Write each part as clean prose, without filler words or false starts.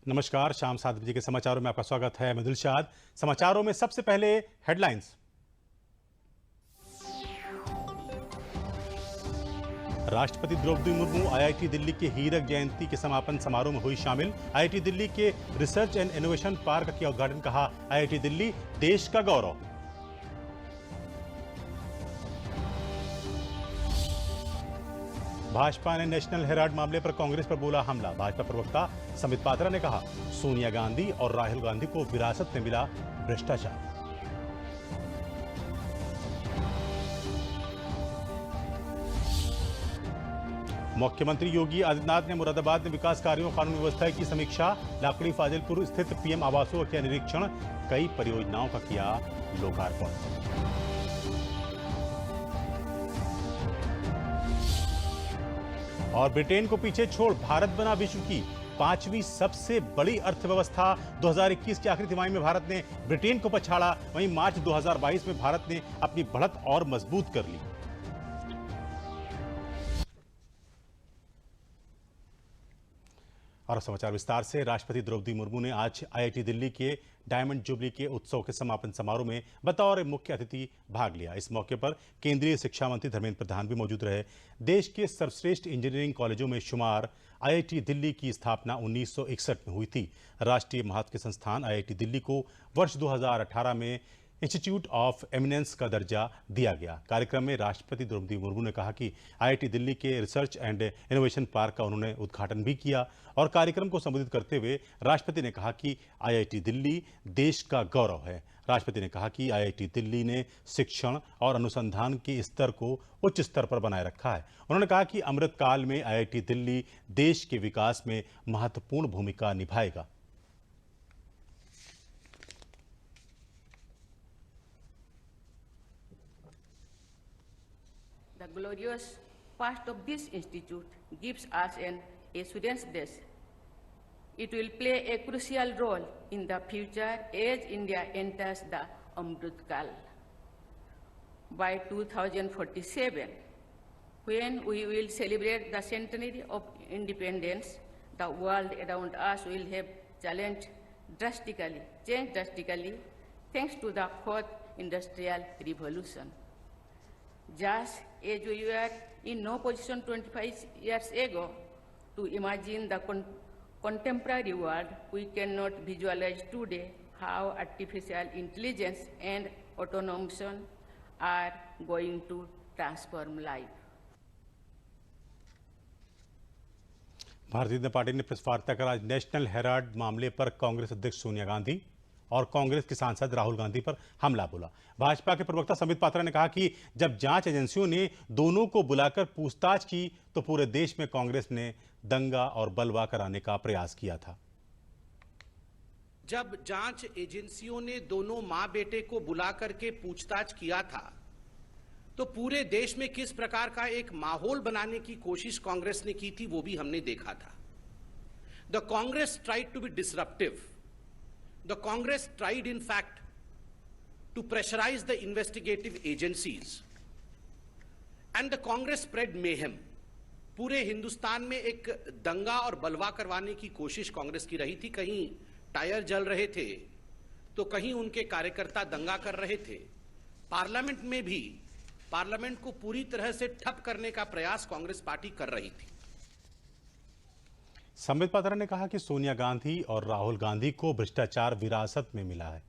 नमस्कार, शाम 7 बजे के समाचारों में आपका स्वागत है। मैं दिलशाद। समाचारों में सबसे पहले हेडलाइंस। राष्ट्रपति द्रौपदी मुर्मू आईआईटी दिल्ली के हीरक जयंती के समापन समारोह में हुई शामिल। आईआईटी दिल्ली के रिसर्च एंड इनोवेशन पार्क का किया उद्घाटन। कहा, आईआईटी दिल्ली देश का गौरव। भाजपा ने नेशनल हेराल्ड मामले पर कांग्रेस पर बोला हमला। भाजपा प्रवक्ता संबित पात्रा ने कहा, सोनिया गांधी और राहुल गांधी को विरासत में मिला भ्रष्टाचार। मुख्यमंत्री योगी आदित्यनाथ ने मुरादाबाद में विकास कार्यों कानून व्यवस्था की समीक्षा। लाकड़ी फाजिलपुर स्थित पीएम आवासों का किया निरीक्षण। कई परियोजनाओं का किया लोकार्पण। और ब्रिटेन को पीछे छोड़ भारत बना विश्व की 5वीं सबसे बड़ी अर्थव्यवस्था। 2021 की आखिरी तिमाही में भारत ने ब्रिटेन को पछाड़ा। वहीं मार्च 2022 में भारत ने अपनी बढ़त और मजबूत कर ली। और समाचार विस्तार से। राष्ट्रपति द्रौपदी मुर्मू ने आज आईआईटी दिल्ली के डायमंड जुबली के उत्सव के समापन समारोह में बतौर मुख्य अतिथि भाग लिया। इस मौके पर केंद्रीय शिक्षा मंत्री धर्मेंद्र प्रधान भी मौजूद रहे। देश के सर्वश्रेष्ठ इंजीनियरिंग कॉलेजों में शुमार आईआईटी दिल्ली की स्थापना 1961 में हुई थी। राष्ट्रीय महत्व के संस्थान आईआईटी दिल्ली को वर्ष 2018 में इंस्टीट्यूट ऑफ एमिनेंस का दर्जा दिया गया। कार्यक्रम में राष्ट्रपति द्रौपदी मुर्मू ने कहा कि आईआईटी दिल्ली के रिसर्च एंड इनोवेशन पार्क का उन्होंने उद्घाटन भी किया। और कार्यक्रम को संबोधित करते हुए राष्ट्रपति ने कहा कि आईआईटी दिल्ली देश का गौरव है। राष्ट्रपति ने कहा कि आईआईटी दिल्ली ने शिक्षण और अनुसंधान के स्तर को उच्च स्तर पर बनाए रखा है। उन्होंने कहा कि अमृतकाल में आईआईटी दिल्ली देश के विकास में महत्वपूर्ण भूमिका निभाएगा। The glorious past of this institute gives us an assurance that it will play a crucial role in the future as India enters the Amrit Kal. By 2047, when we will celebrate the centenary of independence, the world around us will have changed drastically, thanks to the fourth industrial revolution. Just as we were in no position 25 years ago to imagine the contemporary world, we cannot visualize today how artificial intelligence and automation are going to transform life. Bharatiya Janata party ने press वार्ता कर आज national Herald मामले पर कांग्रेस अध्यक्ष सोनिया गांधी और कांग्रेस के सांसद राहुल गांधी पर हमला बोला। भाजपा के प्रवक्ता संबित पात्रा ने कहा कि जब जांच एजेंसियों ने दोनों को बुलाकर पूछताछ की तो पूरे देश में कांग्रेस ने दंगा और बलवा कराने का प्रयास किया था। जब जांच एजेंसियों ने दोनों मां बेटे को बुला करके पूछताछ किया था तो पूरे देश में किस प्रकार का एक माहौल बनाने की कोशिश कांग्रेस ने की थी वो भी हमने देखा था। The Congress tried to be disruptive. The Congress tried, in fact, to pressurize the investigative agencies, and the Congress spread mayhem. पूरे हिंदुस्तान में एक दंगा और बलवा करवाने की कोशिश कांग्रेस की रही थी। कहीं टायर जल रहे थे तो कहीं उनके कार्यकर्ता दंगा कर रहे थे। पार्लियामेंट में भी पार्लियामेंट को पूरी तरह से ठप करने का प्रयास कांग्रेस पार्टी कर रही थी। संबित पात्रा ने कहा कि सोनिया गांधी और राहुल गांधी को भ्रष्टाचार विरासत में मिला है।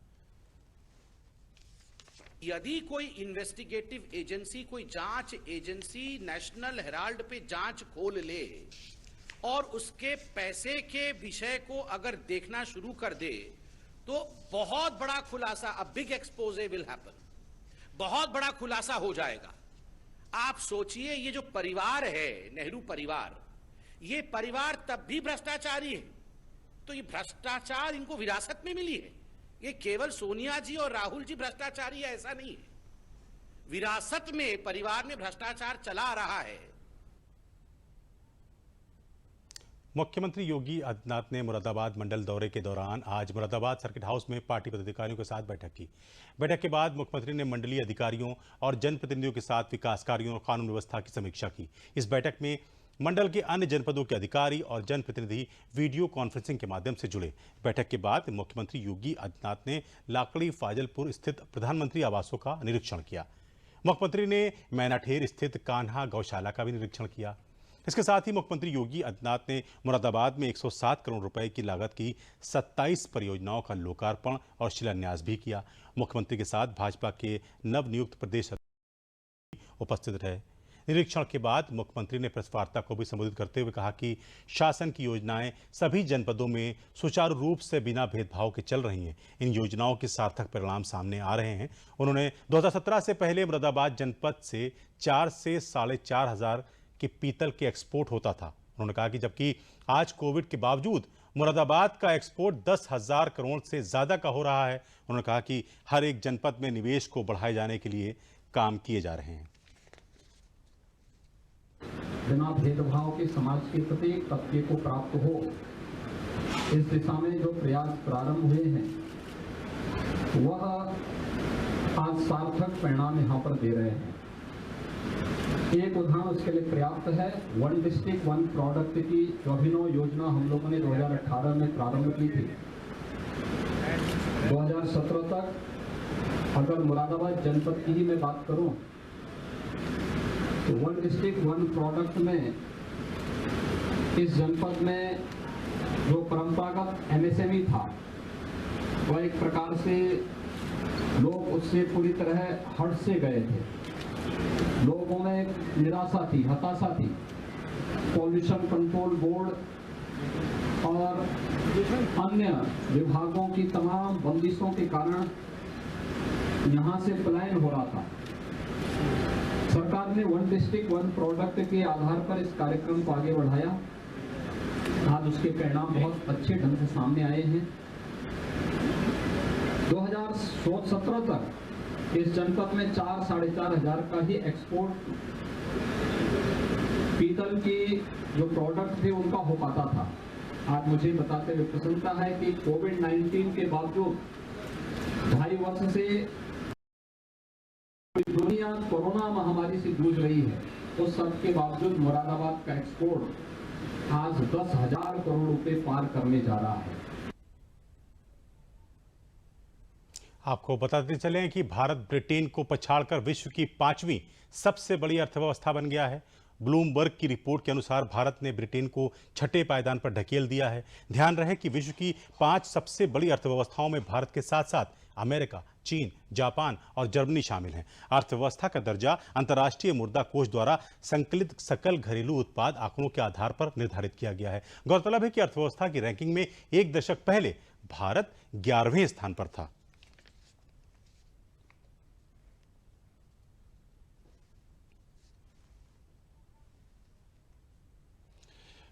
यदि कोई इन्वेस्टिगेटिव एजेंसी, कोई जांच एजेंसी नेशनल हेराल्ड पे जांच खोल ले और उसके पैसे के विषय को अगर देखना शुरू कर दे तो बहुत बड़ा खुलासा, a big exposé will happen, बहुत बड़ा खुलासा हो जाएगा। आप सोचिए, ये जो परिवार है नेहरू परिवार, ये परिवार तब भी भ्रष्टाचारी है, तो ये भ्रष्टाचार इनको विरासत में मिली है। ये केवल सोनिया जी और राहुल जी भ्रष्टाचारी है ऐसा नहीं है, विरासत में परिवार में भ्रष्टाचार चला आ रहा है। मुख्यमंत्री योगी आदित्यनाथ ने मुरादाबाद मंडल दौरे के दौरान आज मुरादाबाद सर्किट हाउस में पार्टी पदाधिकारियों के साथ बैठक की। बैठक के बाद मुख्यमंत्री ने मंडलीय अधिकारियों और जनप्रतिनिधियों के साथ विकास कार्यों और कानून व्यवस्था की समीक्षा की। इस बैठक में मंडल के अन्य जनपदों के अधिकारी और जनप्रतिनिधि वीडियो कॉन्फ्रेंसिंग के माध्यम से जुड़े। बैठक के बाद मुख्यमंत्री योगी आदित्यनाथ ने लाकड़ी फाजलपुर स्थित प्रधानमंत्री आवासों का निरीक्षण किया। मुख्यमंत्री ने मैनाठेर स्थित कान्हा गौशाला का भी निरीक्षण किया। इसके साथ ही मुख्यमंत्री योगी आदित्यनाथ ने मुरादाबाद में 107 करोड़ रुपए की लागत की 27 परियोजनाओं का लोकार्पण और शिलान्यास भी किया। मुख्यमंत्री के साथ भाजपा के नवनियुक्त प्रदेश उपस्थित रहे। निरीक्षण के बाद मुख्यमंत्री ने प्रेस वार्ता को भी संबोधित करते हुए कहा कि शासन की योजनाएं सभी जनपदों में सुचारू रूप से बिना भेदभाव के चल रही हैं। इन योजनाओं के सार्थक परिणाम सामने आ रहे हैं। उन्होंने 2017 से पहले मुरादाबाद जनपद से 4 से 4.5 हजार के पीतल के एक्सपोर्ट होता था। उन्होंने कहा कि जबकि आज कोविड के बावजूद मुरादाबाद का एक्सपोर्ट 10,000 करोड़ से ज्यादा का हो रहा है। उन्होंने कहा कि हर एक जनपद में निवेश को बढ़ाए जाने के लिए काम किए जा रहे हैं। बिना भेदभाव के समाज के प्रत्येक तबके को प्राप्त हो, इस दिशा में जो प्रयास प्रारंभ हुए हैं वह आज सार्थक परिणाम यहाँ पर दे रहे हैं। एक उदाहरण उसके लिए पर्याप्त है। 1 डिस्ट्रिक्ट 1 प्रोडक्ट की जो अभिनव योजना हम लोगों ने 2018 में प्रारंभ की थी, 2017 तक अगर मुरादाबाद जनपद की ही मैं बात करूं तो 1 डिस्ट्रिक्ट 1 प्रोडक्ट में इस जनपद में जो परंपरागत MSME था वह एक प्रकार से लोग उससे पूरी तरह हट से गए थे। लोगों में निराशा थी, हताशा थी। पॉल्यूशन कंट्रोल बोर्ड और अन्य विभागों की तमाम बंदिशों के कारण यहाँ से पलायन हो रहा था। सरकार ने 1 डिस्ट्रिक्ट 1 प्रोडक्ट के आधार पर इस कार्यक्रम को आगे बढ़ाया। आज उसके परिणाम बहुत अच्छे ढंग से सामने आए हैं। 2017 तक इस जनपद में 4-4.5 हजार का ही एक्सपोर्ट पीतल के जो प्रोडक्ट थे उनका हो पाता था। आज मुझे बताते हुए प्रसन्नता है कि कोविड-19 के बावजूद 2.5 वर्ष से दुनिया कोरोना महामारी से जूझ रही है, उस सब के बावजूद मुरादाबाद का एक्सपोर्ट आज 10,000 करोड़ रुपए पार करने जा रहा है। आपको बताते चलें कि भारत ब्रिटेन को पछाड़कर विश्व की 5वीं सबसे बड़ी अर्थव्यवस्था बन गया है। ब्लूमबर्ग की रिपोर्ट के अनुसार भारत ने ब्रिटेन को छठे पायदान पर ढकेल दिया है। ध्यान रहे कि विश्व की 5 सबसे बड़ी अर्थव्यवस्थाओं में भारत के साथ साथ अमेरिका, चीन, जापान और जर्मनी शामिल हैं। अर्थव्यवस्था का दर्जा अंतर्राष्ट्रीय मुद्रा कोष द्वारा संकलित सकल घरेलू उत्पाद आंकड़ों के आधार पर निर्धारित किया गया है। गौरतलब है कि अर्थव्यवस्था की रैंकिंग में एक दशक पहले भारत 11वें स्थान पर था।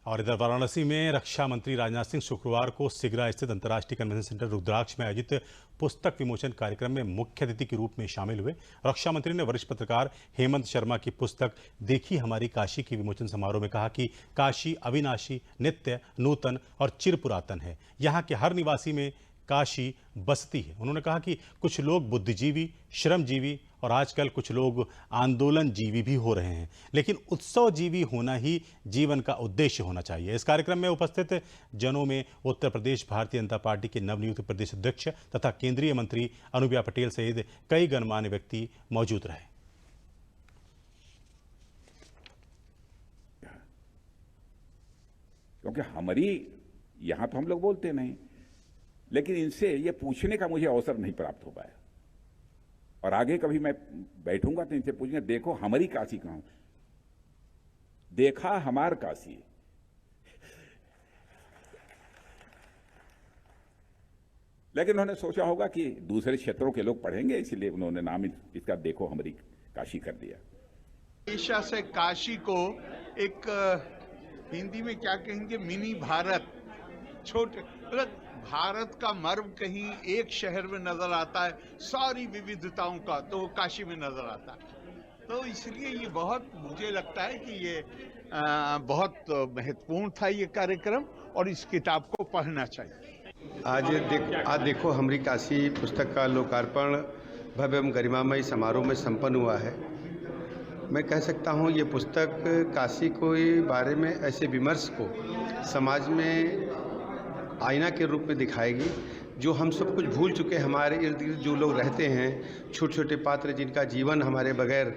और इधर वाराणसी में रक्षा मंत्री राजनाथ सिंह शुक्रवार को सिगरा स्थित अंतर्राष्ट्रीय कन्वेंशन सेंटर रुद्राक्ष में आयोजित पुस्तक विमोचन कार्यक्रम में मुख्य अतिथि के रूप में शामिल हुए। रक्षा मंत्री ने वरिष्ठ पत्रकार हेमंत शर्मा की पुस्तक देखी हमारी काशी के विमोचन समारोह में कहा कि काशी अविनाशी, नित्य, नूतन और चिर पुरातन है। यहाँ के हर निवासी में काशी बसती है। उन्होंने कहा कि कुछ लोग बुद्धिजीवी, श्रमजीवी और आजकल कुछ लोग आंदोलन जीवी भी हो रहे हैं, लेकिन उत्सव जीवी होना ही जीवन का उद्देश्य होना चाहिए। इस कार्यक्रम में उपस्थित जनों में उत्तर प्रदेश भारतीय जनता पार्टी के नवनियुक्त प्रदेश अध्यक्ष तथा केंद्रीय मंत्री अनुप्रिया पटेल सहित कई गणमान्य व्यक्ति मौजूद रहे। क्योंकि हमारी यहां तो हम लोग बोलते नहीं, लेकिन इनसे ये पूछने का मुझे अवसर नहीं प्राप्त हो पाया। और आगे कभी मैं बैठूंगा तो इनसे पूछूंगा, देखो हमारी काशी कहां, देखा हमार काशी। लेकिन उन्होंने सोचा होगा कि दूसरे क्षेत्रों के लोग पढ़ेंगे, इसलिए उन्होंने नाम इसका देखो हमारी काशी कर दिया। ओडिशा से काशी को एक हिंदी में क्या कहेंगे, मिनी भारत, छोटे, मतलब भारत का मर्म कहीं एक शहर में नजर आता है, सारी विविधताओं का, तो वो काशी में नजर आता है। तो इसलिए ये बहुत, मुझे लगता है कि ये बहुत महत्वपूर्ण था ये कार्यक्रम, और इस किताब को पढ़ना चाहिए। आज देखो हमारी काशी पुस्तक का लोकार्पण भव्य एवं गरिमामय समारोह में संपन्न हुआ है। मैं कह सकता हूँ ये पुस्तक काशी के बारे में ऐसे विमर्श को समाज में आईना के रूप में दिखाएगी जो हम सब कुछ भूल चुके, हमारे इर्द गिर्द जो लोग रहते हैं, छोटे छोटे पात्र जिनका जीवन हमारे बगैर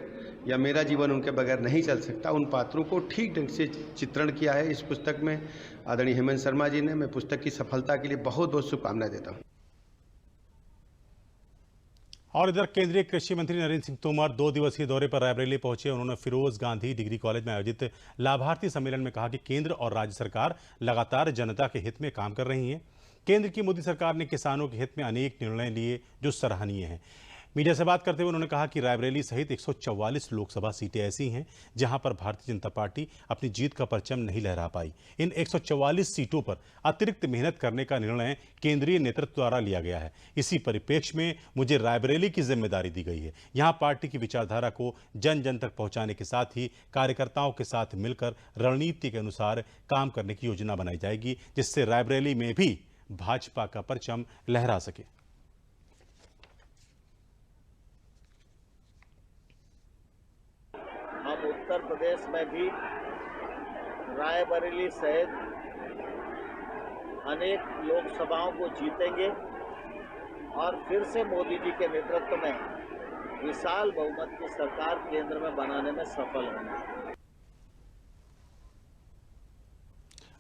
या मेरा जीवन उनके बगैर नहीं चल सकता, उन पात्रों को ठीक ढंग से चित्रण किया है इस पुस्तक में आदरणीय हेमंत शर्मा जी ने। मैं पुस्तक की सफलता के लिए बहुत बहुत शुभकामनाएं देता हूँ। और इधर केंद्रीय कृषि मंत्री नरेंद्र सिंह तोमर 2 दिवसीय दौरे पर रायबरेली पहुंचे। उन्होंने फिरोज गांधी डिग्री कॉलेज में आयोजित लाभार्थी सम्मेलन में कहा कि केंद्र और राज्य सरकार लगातार जनता के हित में काम कर रही है। केंद्र की मोदी सरकार ने किसानों के हित में अनेक निर्णय लिए जो सराहनीय हैं। मीडिया से बात करते हुए उन्होंने कहा कि रायबरेली सहित 144 लोकसभा सीटें ऐसी हैं जहां पर भारतीय जनता पार्टी अपनी जीत का परचम नहीं लहरा पाई। इन 144 सीटों पर अतिरिक्त मेहनत करने का निर्णय केंद्रीय नेतृत्व द्वारा लिया गया है। इसी परिप्रेक्ष्य में मुझे रायबरेली की जिम्मेदारी दी गई है। यहां पार्टी की विचारधारा को जन जन तक पहुंचाने के साथ ही कार्यकर्ताओं के साथ मिलकर रणनीति के अनुसार काम करने की योजना बनाई जाएगी, जिससे रायबरेली में भी भाजपा का परचम लहरा सके। हम उत्तर प्रदेश में भी रायबरेली सहित अनेक लोकसभाओं को जीतेंगे और फिर से मोदी जी के नेतृत्व में विशाल बहुमत की सरकार केंद्र में बनाने में सफल होंगे।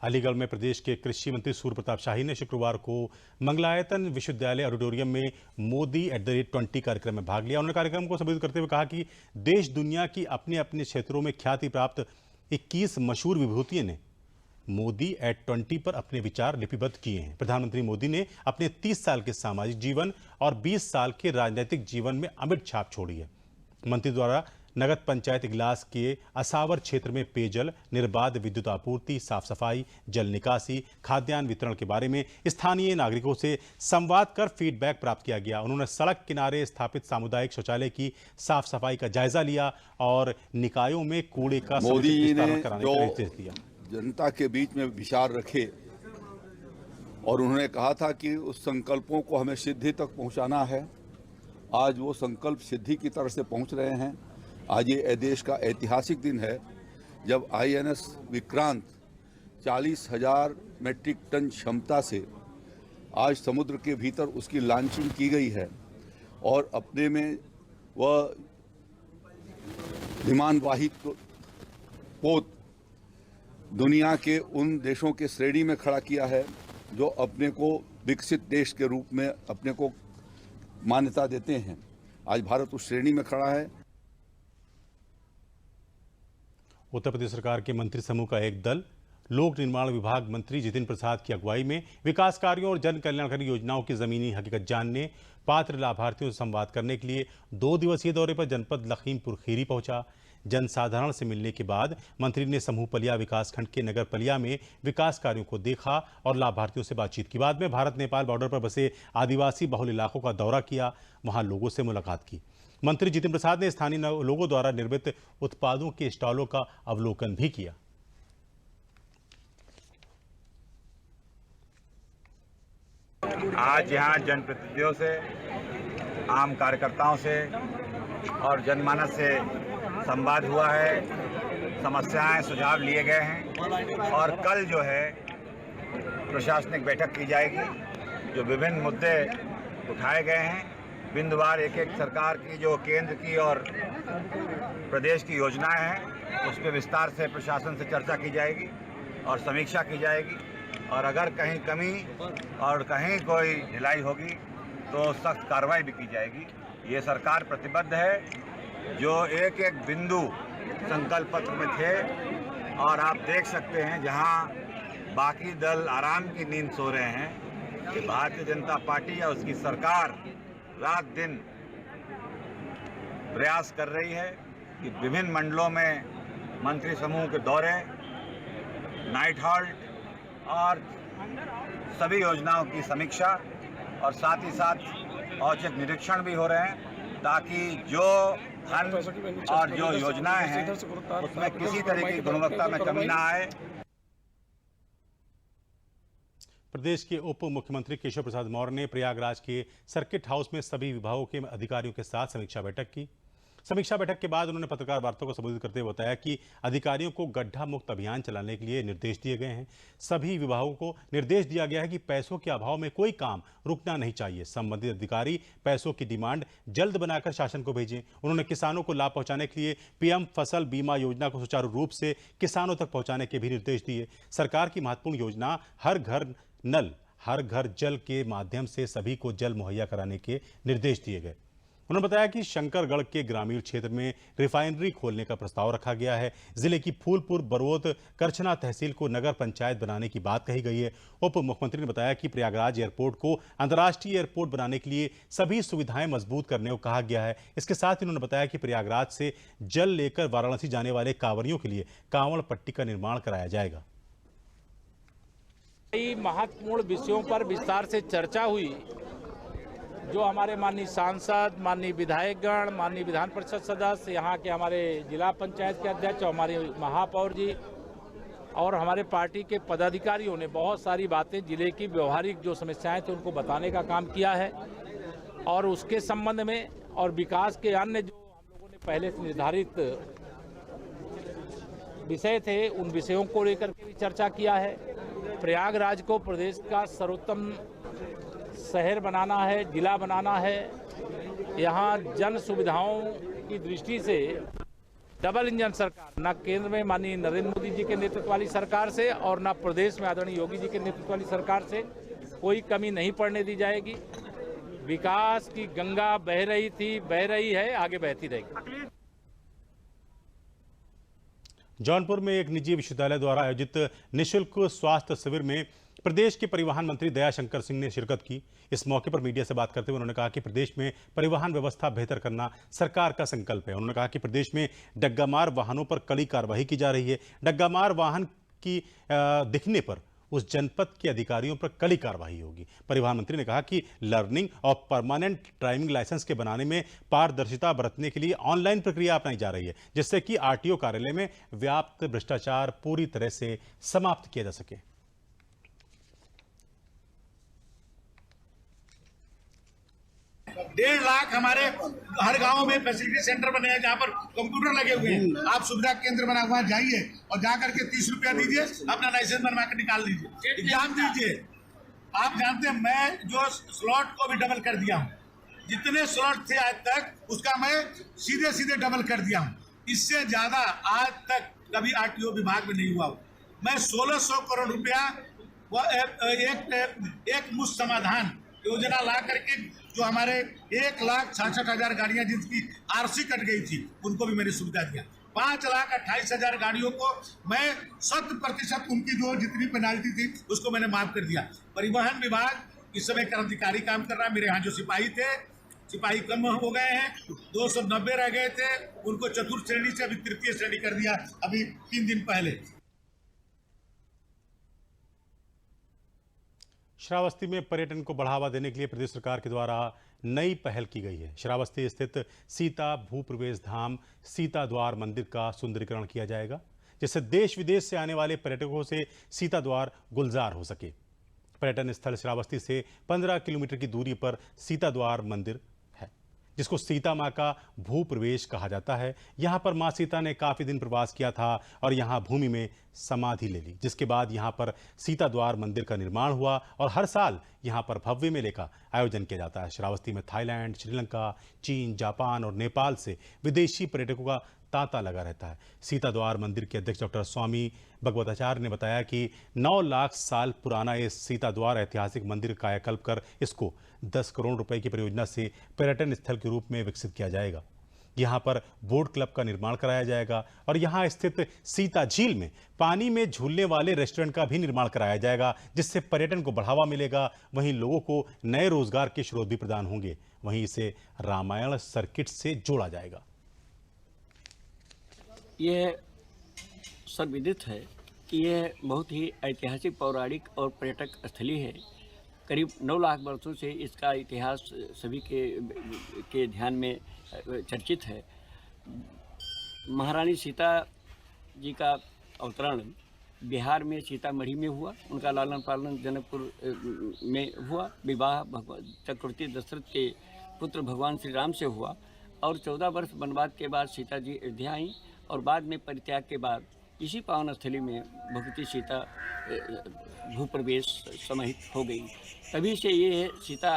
अलीगढ़ में प्रदेश के कृषि मंत्री सूर्य प्रताप शाही ने शुक्रवार को मंगलायतन विश्वविद्यालय ऑडिटोरियम में मोदी @20 कार्यक्रम में भाग लिया। उन्होंने कार्यक्रम को संबोधित करते हुए कहा कि देश दुनिया की अपने अपने क्षेत्रों में ख्याति प्राप्त 21 मशहूर विभूतियों ने मोदी @20 पर अपने विचार लिपिबद्ध किए हैं। प्रधानमंत्री मोदी ने अपने 30 साल के सामाजिक जीवन और 20 साल के राजनीतिक जीवन में अमिट छाप छोड़ी है। मंत्री द्वारा नगद पंचायत इगलास के असावर क्षेत्र में पेयजल, निर्बाध विद्युत आपूर्ति, साफ सफाई, जल निकासी, खाद्यान्न वितरण के बारे में स्थानीय नागरिकों से संवाद कर फीडबैक प्राप्त किया गया। उन्होंने सड़क किनारे स्थापित सामुदायिक शौचालय की साफ सफाई का जायजा लिया और निकायों में कूड़े का मोदी जी ने कराने का निर्देश दिया। जनता के बीच में विचार रखे और उन्होंने कहा था कि उस संकल्पों को हमें सिद्धि तक पहुंचाना है। आज वो संकल्प सिद्धि की तरफ से पहुंच रहे हैं। आज ये देश का ऐतिहासिक दिन है जब INS विक्रांत 40,000 मेट्रिक टन क्षमता से आज समुद्र के भीतर उसकी लॉन्चिंग की गई है और अपने में वह विमानवाही पोत दुनिया के उन देशों के श्रेणी में खड़ा किया है जो अपने को विकसित देश के रूप में अपने को मान्यता देते हैं। आज भारत उस श्रेणी में खड़ा है। उत्तर प्रदेश सरकार के मंत्री समूह का एक दल लोक निर्माण विभाग मंत्री जितिन प्रसाद की अगुवाई में विकास कार्यों और जन कल्याणकारी योजनाओं की जमीनी हकीकत जानने, पात्र लाभार्थियों से संवाद करने के लिए 2 दिवसीय दौरे पर जनपद लखीमपुर खीरी पहुंचा। जनसाधारण से मिलने के बाद मंत्री ने समूह पलिया विकासखंड के नगर पलिया में विकास कार्यों को देखा और लाभार्थियों से बातचीत की। बाद में भारत नेपाल बॉर्डर पर बसे आदिवासी बहुल इलाकों का दौरा किया, वहां लोगों से मुलाकात की। मंत्री जितिन प्रसाद ने स्थानीय लोगों द्वारा निर्मित उत्पादों के स्टॉलों का अवलोकन भी किया। आज यहाँ जनप्रतिनिधियों से, आम कार्यकर्ताओं से और जनमानस से संवाद हुआ है, समस्याएं सुझाव लिए गए हैं और कल जो है प्रशासनिक बैठक की जाएगी। जो विभिन्न मुद्दे उठाए गए हैं, बिंदुवार एक एक सरकार की जो केंद्र की और प्रदेश की योजनाएं हैं उस पर विस्तार से प्रशासन से चर्चा की जाएगी और समीक्षा की जाएगी और अगर कहीं कमी और कहीं कोई ढिलाई होगी तो सख्त कार्रवाई भी की जाएगी। ये सरकार प्रतिबद्ध है जो एक एक बिंदु संकल्प पत्र में थे और आप देख सकते हैं जहां बाकी दल आराम की नींद सो रहे हैं कि भारतीय जनता पार्टी या उसकी सरकार रात दिन प्रयास कर रही है कि विभिन्न मंडलों में मंत्री समूह के दौरे, नाइट हॉल्ट और सभी योजनाओं की समीक्षा और साथ ही साथ औचक निरीक्षण भी हो रहे हैं ताकि जो धन और जो योजनाएं हैं उसमें किसी तरह की गुणवत्ता में कमी ना आए। प्रदेश के उप मुख्यमंत्री केशव प्रसाद मौर्य ने प्रयागराज के सर्किट हाउस में सभी विभागों के अधिकारियों के साथ समीक्षा बैठक की। समीक्षा बैठक के बाद उन्होंने पत्रकार वार्ता को संबोधित करते हुए बताया कि अधिकारियों को गड्ढा मुक्त अभियान चलाने के लिए निर्देश दिए गए हैं। सभी विभागों को निर्देश दिया गया है कि पैसों के अभाव में कोई काम रुकना नहीं चाहिए। संबंधित अधिकारी पैसों की डिमांड जल्द बनाकर शासन को भेजें। उन्होंने किसानों को लाभ पहुंचाने के लिए पीएम फसल बीमा योजना को सुचारू रूप से किसानों तक पहुंचाने के भी निर्देश दिए। सरकार की महत्वपूर्ण योजना हर घर नल हर घर जल के माध्यम से सभी को जल मुहैया कराने के निर्देश दिए गए। उन्होंने बताया कि शंकरगढ़ के ग्रामीण क्षेत्र में रिफाइनरी खोलने का प्रस्ताव रखा गया है। जिले की फूलपुर बरौत करछना तहसील को नगर पंचायत बनाने की बात कही गई है। उप मुख्यमंत्री ने बताया कि प्रयागराज एयरपोर्ट को अंतर्राष्ट्रीय एयरपोर्ट बनाने के लिए सभी सुविधाएं मजबूत करने को कहा गया है। इसके साथ ही उन्होंने बताया कि प्रयागराज से जल लेकर वाराणसी जाने वाले कांवरियों के लिए कांवड़ पट्टी का निर्माण कराया जाएगा। कई महत्वपूर्ण विषयों पर विस्तार से चर्चा हुई। जो हमारे माननीय सांसद, माननीय विधायकगण, माननीय विधान परिषद सदस्य, यहाँ के हमारे जिला पंचायत के अध्यक्ष और हमारे महापौर जी और हमारे पार्टी के पदाधिकारियों ने बहुत सारी बातें जिले की व्यवहारिक जो समस्याएं थी उनको बताने का काम किया है। और उसके संबंध में और विकास के अन्य जो हम लोगों ने पहले से निर्धारित विषय थे उन विषयों को लेकर के भी चर्चा किया है। प्रयागराज को प्रदेश का सर्वोत्तम शहर बनाना है, जिला बनाना है। यहाँ जन सुविधाओं की दृष्टि से डबल इंजन सरकार, न केंद्र में माननीय नरेंद्र मोदी जी के नेतृत्व वाली सरकार से और न प्रदेश में आदरणीय योगी जी के नेतृत्व वाली सरकार से कोई कमी नहीं पड़ने दी जाएगी। विकास की गंगा बह रही थी, बह रही है, आगे बहती रहेगी। जौनपुर में एक निजी विश्वविद्यालय द्वारा आयोजित निःशुल्क स्वास्थ्य शिविर में प्रदेश के परिवहन मंत्री दयाशंकर सिंह ने शिरकत की। इस मौके पर मीडिया से बात करते हुए उन्होंने कहा कि प्रदेश में परिवहन व्यवस्था बेहतर करना सरकार का संकल्प है। उन्होंने कहा कि प्रदेश में डग्गामार वाहनों पर कड़ी कार्रवाई की जा रही है। डग्गामार वाहन की दिखने पर उस जनपद के अधिकारियों पर कड़ी कार्रवाई होगी। परिवहन मंत्री ने कहा कि लर्निंग और परमानेंट ड्राइविंग लाइसेंस के बनाने में पारदर्शिता बरतने के लिए ऑनलाइन प्रक्रिया अपनाई जा रही है, जिससे कि आरटीओ कार्यालय में व्याप्त भ्रष्टाचार पूरी तरह से समाप्त किया जा सके। डेढ़ लाख हमारे हर गांव में फैसिलिटी सेंटर बने हैं जहां पर कंप्यूटर लगे हुए हैं। आप सुविधा केंद्र बना हुआ जाइए और जाकर के 30 रुपया दीजिए, अपना लाइसेंस बनवा के निकाल दीजिए, एग्जाम दीजिए। आप जानते हैं मैं जो स्लॉट को भी डबल कर दिया हूँ, जितने स्लॉट थे आज तक उसका मैं सीधे सीधे डबल कर दिया हूँ। इससे ज्यादा आज तक कभी आरटीओ विभाग में नहीं हुआ। मैं 1600 करोड़ रुपया एक मुश्त समाधान योजना ला करके जो हमारे 1,66,000 गाड़ियां जिनकी आरसी कट गई थी उनको भी मैंने सुविधा दिया। 5,28,000 गाड़ियों को मैं 100% उनकी जो जितनी पेनाल्टी थी उसको मैंने माफ कर दिया। परिवहन विभाग इस समय क्रांतिकारी काम कर रहा है। मेरे यहाँ जो सिपाही थे, सिपाही कम हो गए हैं, 290 रह गए थे, उनको चतुर्थ श्रेणी से अभी तृतीय श्रेणी कर दिया अभी 3 दिन पहले। श्रावस्ती में पर्यटन को बढ़ावा देने के लिए प्रदेश सरकार के द्वारा नई पहल की गई है। श्रावस्ती स्थित सीता भूप्रवेश धाम सीता द्वार मंदिर का सुंदरीकरण किया जाएगा, जिससे देश विदेश से आने वाले पर्यटकों से सीता द्वार गुलजार हो सके। पर्यटन स्थल श्रावस्ती से 15 किलोमीटर की दूरी पर सीता द्वार मंदिर है, जिसको सीता माँ का भूप्रवेश कहा जाता है। यहाँ पर माँ सीता ने काफी दिन प्रवास किया था और यहाँ भूमि में समाधि ले ली, जिसके बाद यहाँ पर सीता द्वार मंदिर का निर्माण हुआ और हर साल यहाँ पर भव्य मेले का आयोजन किया जाता है। श्रावस्ती में थाईलैंड, श्रीलंका, चीन, जापान और नेपाल से विदेशी पर्यटकों का तांता लगा रहता है। सीता द्वार मंदिर के अध्यक्ष डॉक्टर स्वामी भगवताचार्य ने बताया कि 9 लाख साल पुराना ये सीता द्वार ऐतिहासिक मंदिर कायाकल्प कर इसको 10 करोड़ रुपए की परियोजना से पर्यटन स्थल के रूप में विकसित किया जाएगा। यहाँ पर बोट क्लब का निर्माण कराया जाएगा और यहाँ स्थित सीता झील में पानी में झूलने वाले रेस्टोरेंट का भी निर्माण कराया जाएगा, जिससे पर्यटन को बढ़ावा मिलेगा। वहीं लोगों को नए रोजगार के स्रोत भी प्रदान होंगे। वहीं इसे रामायण सर्किट से जोड़ा जाएगा। यह सर्वविदित है कि यह बहुत ही ऐतिहासिक, पौराणिक और पर्यटक स्थली है। करीब 9 लाख वर्षों से इसका इतिहास सभी के ध्यान में चर्चित है। महारानी सीता जी का अवतरण बिहार में सीतामढ़ी में हुआ, उनका लालन पालन जनकपुर में हुआ, विवाह चक्रवर्ती दशरथ के पुत्र भगवान श्री राम से हुआ और 14 वर्ष वनवास के बाद सीता जी अयोध्या आई और बाद में परित्याग के बाद इसी पावन स्थली में भगवती सीता भूप्रवेश समाहित हो गई। तभी से ये सीता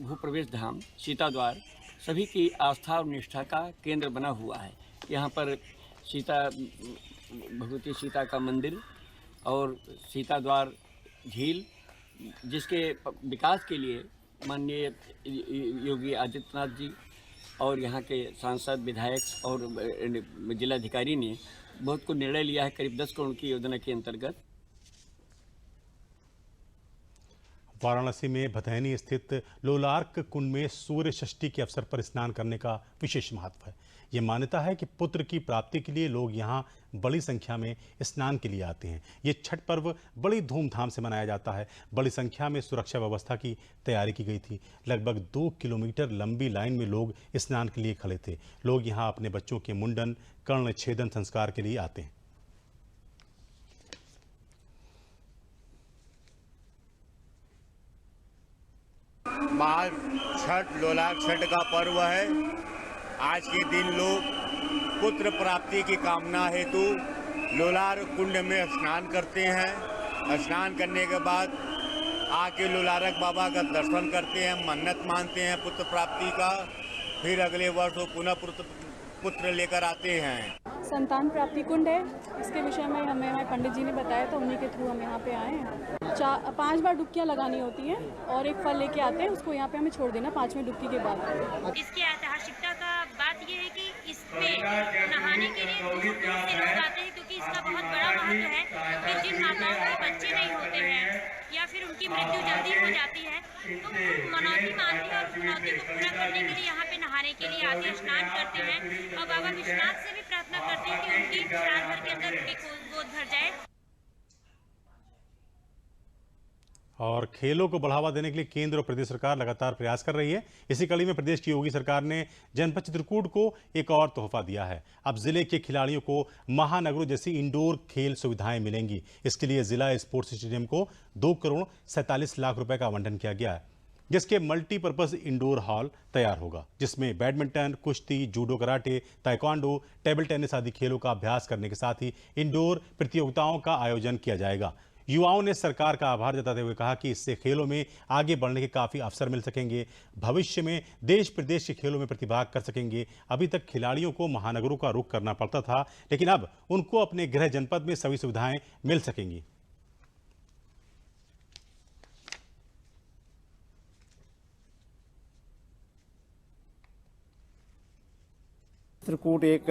भूप्रवेश धाम सीता द्वार सभी की आस्था और निष्ठा का केंद्र बना हुआ है। यहाँ पर सीता भगवती सीता का मंदिर और सीता द्वार झील, जिसके विकास के लिए माननीय योगी आदित्यनाथ जी और यहाँ के सांसद, विधायक और जिलाधिकारी ने बहुत को निर्णय लिया है करीब 10 करोड़ की योजना के अंतर्गत। वाराणसी में भदैनी स्थित लोलार्क कुंड में सूर्य षष्ठी के अवसर पर स्नान करने का विशेष महत्व है। ये मान्यता है कि पुत्र की प्राप्ति के लिए लोग यहाँ बड़ी संख्या में स्नान के लिए आते हैं। ये छठ पर्व बड़ी धूमधाम से मनाया जाता है। बड़ी संख्या में सुरक्षा व्यवस्था की तैयारी की गई थी। लगभग 2 किलोमीटर लंबी लाइन में लोग स्नान के लिए खड़े थे। लोग यहाँ अपने बच्चों के मुंडन, कर्ण छेदन संस्कार के लिए आते हैं। छठ लोलार्क छठ का पर्व है। आज के दिन लोग पुत्र प्राप्ति की कामना हेतु लोलार्क कुंड में स्नान करते हैं। स्नान करने के बाद आके लोलार्क बाबा का दर्शन करते हैं, मन्नत मानते हैं पुत्र प्राप्ति का। फिर अगले वर्ष वो पुनः पुत्र लेकर आते हैं। संतान प्राप्ति कुंड है, इसके विषय में हमें हमारे पंडित जी ने बताया तो उन्हीं के थ्रू हम यहाँ पे आए हैं। 5 बार डुबकियाँ लगानी होती हैं और एक फल लेके आते हैं, उसको यहाँ पे हमें छोड़ देना 5वें डुबकी के बाद। इसकी ऐतिहासिकता का बात ये है कि इसमें नहाने के लिए दूर दूर से लोग आते हैं, क्योंकि इसका बहुत बड़ा महत्व है कि जिन माताओं के बच्चे नहीं होते हैं या फिर उनकी मृत्यु जल्दी हो जाती है तो वो मनौती मानती है और उस मनौती को पूरा करने के लिए यहाँ पे नहाने के लिए आते हैं, स्नान करते हैं और बाबा विश्वनाथ से भी प्रार्थना करते हैं कि उनकी साल भर के अंदर उनकी गोद भर जाए। और खेलों को बढ़ावा देने के लिए केंद्र और प्रदेश सरकार लगातार प्रयास कर रही है। इसी कड़ी में प्रदेश की योगी सरकार ने जनपद चित्रकूट को एक और तोहफा दिया है। अब जिले के खिलाड़ियों को महानगरों जैसी इंडोर खेल सुविधाएं मिलेंगी। इसके लिए जिला स्पोर्ट्स स्टेडियम को 2 करोड़ 47 लाख रुपए का आवंटन किया गया है, जिसके मल्टीपर्पज इंडोर हॉल तैयार होगा, जिसमें बैडमिंटन, कुश्ती, judo, karate, taekwondo, table tennis आदि खेलों का अभ्यास करने के साथ ही इंडोर प्रतियोगिताओं का आयोजन किया जाएगा। युवाओं ने सरकार का आभार जताते हुए कहा कि इससे खेलों में आगे बढ़ने के काफी अवसर मिल सकेंगे। भविष्य में देश प्रदेश के खेलों में प्रतिभाग कर सकेंगे। अभी तक खिलाड़ियों को महानगरों का रुख करना पड़ता था, लेकिन अब उनको अपने गृह जनपद में सभी सुविधाएं मिल सकेंगी। चित्रकूट एक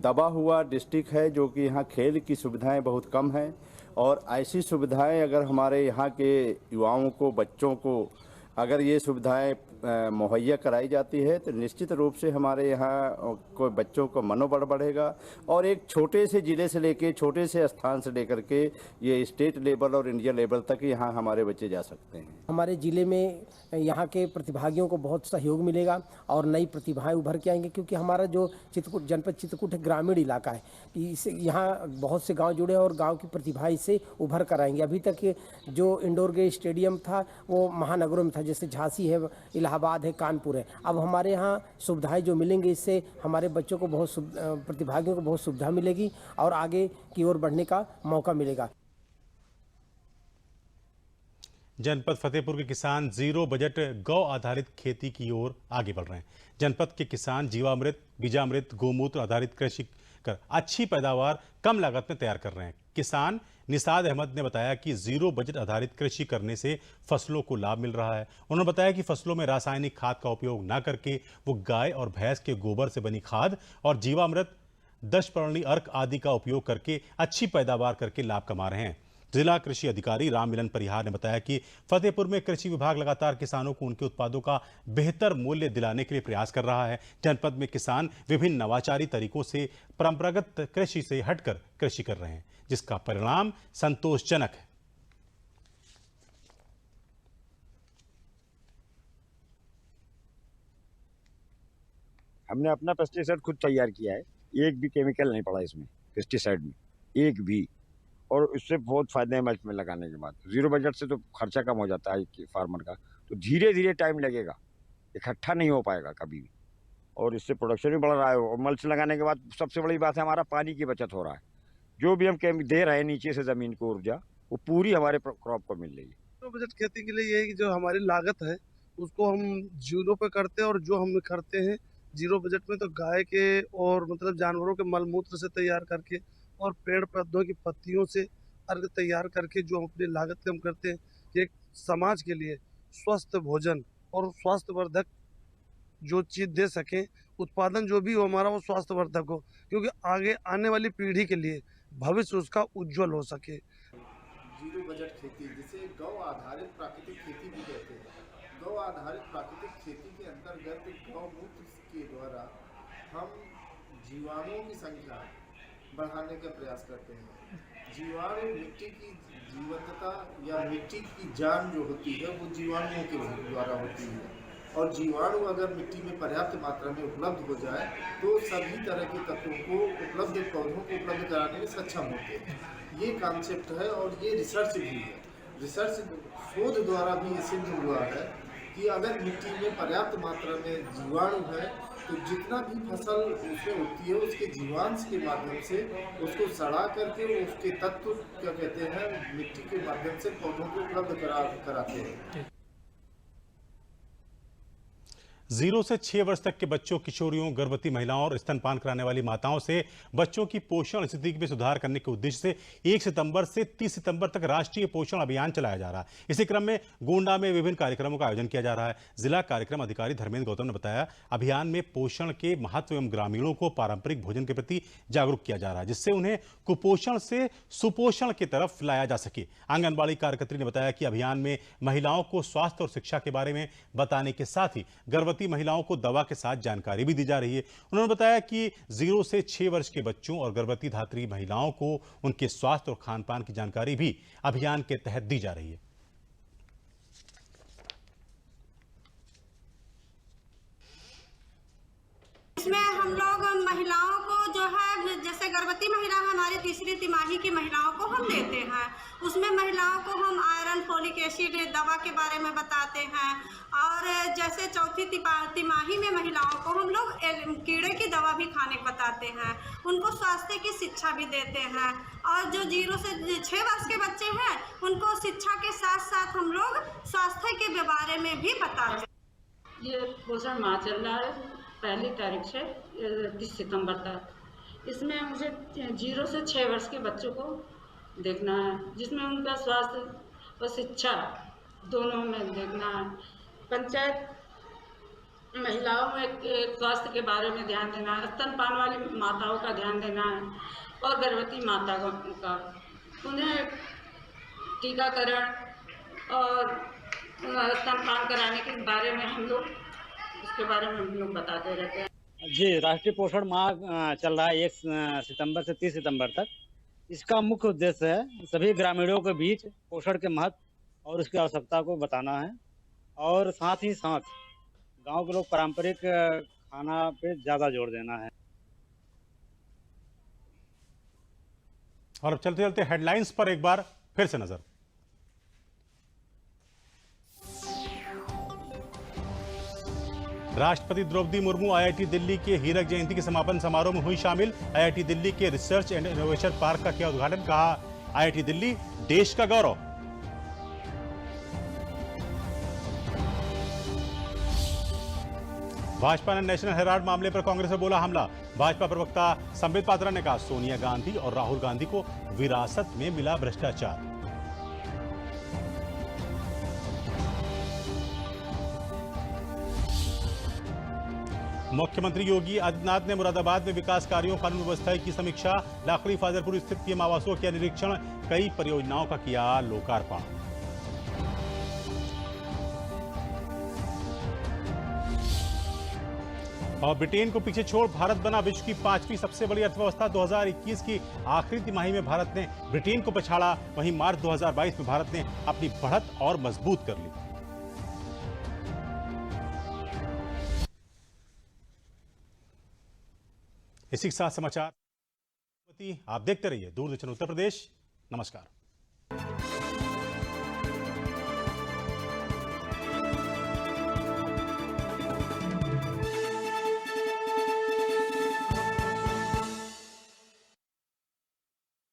दबा हुआ डिस्ट्रिक्ट है, जो कि यहाँ खेल की सुविधाएं बहुत कम हैं और ऐसी सुविधाएं अगर हमारे यहाँ के युवाओं को, बच्चों को अगर ये सुविधाएं मुहैया कराई जाती है तो निश्चित रूप से हमारे यहाँ को बच्चों को मनोबल बढ़ेगा और एक छोटे से ज़िले से लेके, छोटे से स्थान से लेकर के ये स्टेट लेवल और इंडिया लेवल तक यहाँ हमारे बच्चे जा सकते हैं। हमारे ज़िले में यहाँ के प्रतिभागियों को बहुत सहयोग मिलेगा और नई प्रतिभाएं उभर के आएंगे, क्योंकि हमारा जो चित्रकूट जनपद चित्रकूट एक ग्रामीण इलाका है। इससे यहाँ बहुत से गांव जुड़े हैं और गांव की प्रतिभा इससे उभर कर आएंगे। अभी तक जो इंडोर के स्टेडियम था वो महानगरों में था, जैसे झांसी है, इलाहाबाद है, कानपुर है। अब हमारे यहाँ सुविधाएं जो मिलेंगी, इससे हमारे बच्चों को प्रतिभागियों को बहुत सुविधा मिलेगी और आगे की ओर बढ़ने का मौका मिलेगा। जनपद फतेहपुर के किसान जीरो बजट गौ आधारित खेती की ओर आगे बढ़ रहे हैं। जनपद के किसान जीवामृत, बीजामृत, गोमूत्र आधारित कृषि कर अच्छी पैदावार कम लागत में तैयार कर रहे हैं। किसान निसाद अहमद ने बताया कि जीरो बजट आधारित कृषि करने से फसलों को लाभ मिल रहा है। उन्होंने बताया कि फसलों में रासायनिक खाद का उपयोग न करके वो गाय और भैंस के गोबर से बनी खाद और जीवामृत, दशपर्णी अर्क आदि का उपयोग करके अच्छी पैदावार करके लाभ कमा रहे हैं। जिला कृषि अधिकारी राम मिलन परिहार ने बताया कि फतेहपुर में कृषि विभाग लगातार किसानों को उनके उत्पादों का बेहतर मूल्य दिलाने के लिए प्रयास कर रहा है। जनपद में किसान विभिन्न नवाचारी तरीकों से परंपरागत कृषि से हटकर कृषि कर रहे हैं, जिसका परिणाम संतोषजनक है। हमने अपना पेस्टिसाइड खुद तैयार किया है, एक भी केमिकल नहीं पड़ा इसमें पेस्टिसाइड में, एक भी, और उससे बहुत फायदे हैं इसमें लगाने के बाद। जीरो बजट से तो खर्चा कम हो जाता है फार्मर का, तो धीरे धीरे टाइम लगेगा, इकट्ठा नहीं हो पाएगा कभी भी। और इससे प्रोडक्शन भी बढ़ रहा है। और मल्च लगाने के बाद सबसे बड़ी बात है हमारा पानी की बचत हो रहा है। जो भी हम दे रहे हैं नीचे से ज़मीन को ऊर्जा, वो पूरी हमारे क्रॉप को मिल रही है। जीरो बजट खेती के लिए ये है कि जो हमारी लागत है उसको हम जीरो पे करते हैं, और जो हम करते हैं जीरो बजट में तो गाय के और मतलब जानवरों के मलमूत्र से तैयार करके और पेड़ पौधों की पत्तियों से अर्घ तैयार करके जो हम अपनी लागत कम करते हैं, कि एक समाज के लिए स्वस्थ भोजन और स्वास्थ्यवर्धक जो चीज़ दे सकें, उत्पादन जो भी हो हमारा वो स्वास्थ्यवर्धक हो, क्योंकि आगे आने वाली पीढ़ी के लिए भविष्य उसका उज्जवल हो सके। जीरो बजट खेती जिसे गौ आधारित प्राकृतिक खेती भी कहते हैं। गौ आधारित प्राकृतिक खेती के अंतर्गत गौमूत्र के द्वारा हम जीवाणुओं की संख्या बढ़ाने का प्रयास करते हैं। जीवाणु मिट्टी की जीवंतता या मिट्टी की जान जो होती है वो जीवाणुओं के द्वारा होती है, और जीवाणु अगर मिट्टी में पर्याप्त मात्रा में उपलब्ध हो जाए तो सभी तरह के तत्वों को उपलब्ध पौधों को उपलब्ध कराने में सक्षम होते हैं। ये कॉन्सेप्ट है और ये रिसर्च भी है। रिसर्च शोध द्वारा भी ये सिद्ध हुआ है कि अगर मिट्टी में पर्याप्त मात्रा में जीवाणु है तो जितना भी फसल उसमें उगती है उसके जीवांश के माध्यम से उसको सड़ा करके उसके तत्व क्या कहते हैं मिट्टी के माध्यम से पौधों को उपलब्ध कराते हैं। 0 से 6 वर्ष तक के बच्चों, किशोरियों, गर्भवती महिलाओं और स्तनपान कराने वाली माताओं से बच्चों की पोषण स्थिति में सुधार करने के उद्देश्य से 1 सितंबर से 30 सितंबर तक राष्ट्रीय पोषण अभियान चलाया जा रहा है। इसी क्रम में गोंडा में विभिन्न कार्यक्रमों का आयोजन किया जा रहा है। जिला कार्यक्रम अधिकारी धर्मेंद्र गौतम ने बताया, अभियान में पोषण के महत्व एवं ग्रामीणों को पारंपरिक भोजन के प्रति जागरूक किया जा रहा है, जिससे उन्हें कुपोषण से सुपोषण की तरफ लाया जा सके। आंगनबाड़ी कार्यकर्त्री ने बताया कि अभियान में महिलाओं को स्वास्थ्य और शिक्षा के बारे में बताने के साथ ही गर्भवती महिलाओं को दवा के साथ जानकारी भी दी जा रही है। उन्होंने बताया कि 0 से 6 वर्ष के बच्चों और गर्भवती धात्री महिलाओं को उनके स्वास्थ्य और खान पान की जानकारी भी अभियान के तहत दी जा रही है। इसमें हम लोग महिलाओं को जो है, जैसे गर्भवती महिला हमारी तीसरी तिमाही की महिलाओं को हम देते हैं, उसमें महिलाओं को हम आयरन, फोलिक एसिड दवा के बारे में बताते हैं, और जैसे चौथी तिमाही में महिलाओं को हम लोग कीड़े की दवा भी खाने को बताते हैं, उनको स्वास्थ्य की शिक्षा भी देते हैं। और जो 0 से 6 वर्ष के बच्चे हैं उनको शिक्षा के साथ साथ हम लोग स्वास्थ्य के बारे में भी बताते हैं। ये पोषण माह चल रहा है 1 तारीख से 30 सितंबर तक। इसमें मुझे 0 से 6 वर्ष के बच्चों को देखना है, जिसमें उनका स्वास्थ्य और शिक्षा दोनों में देखना है। पंचायत महिलाओं में स्वास्थ्य के बारे में ध्यान देना है, स्तनपान वाली माताओं का ध्यान देना है, और गर्भवती माता का उन्हें टीकाकरण और स्तनपान कराने के बारे में हम लोग उसके बारे में हम लोग बताते रहते हैं। जी, राष्ट्रीय पोषण माह चल रहा है 1 सितंबर से 30 सितंबर तक। इसका मुख्य उद्देश्य है सभी ग्रामीणों के बीच पोषण के महत्व और उसकी आवश्यकता को बताना है, और साथ ही साथ गांव के लोग पारंपरिक खाना पे ज़्यादा जोर देना है। और अब चलते चलते हेडलाइंस पर एक बार फिर से नजर। राष्ट्रपति द्रौपदी मुर्मू आईआईटी दिल्ली के हीरक जयंती के समापन समारोह में हुई शामिल। आईआईटी दिल्ली के रिसर्च एंड इनोवेशन पार्क का किया उद्घाटन। कहा, आईआईटी दिल्ली देश का गौरव। भाजपा ने नेशनल हेराल्ड मामले पर कांग्रेस पर बोला हमला। भाजपा प्रवक्ता संबित पात्रा ने कहा, सोनिया गांधी और राहुल गांधी को विरासत में मिला भ्रष्टाचार। मुख्यमंत्री योगी आदित्यनाथ ने मुरादाबाद में विकास कार्यों, कानून व्यवस्था की समीक्षा। लाखड़ी फाजलपुर स्थित पीएम आवासों का किया निरीक्षण। कई परियोजनाओं का किया लोकार्पण। और ब्रिटेन को पीछे छोड़ भारत बना विश्व की 5वीं सबसे बड़ी अर्थव्यवस्था। 2021 की आखिरी तिमाही में भारत ने ब्रिटेन को पछाड़ा। वहीं मार्च 2022 में भारत ने अपनी बढ़त और मजबूत कर ली। इसी के साथ समाचार आप देखते रहिए दूरदर्शन उत्तर प्रदेश। नमस्कार।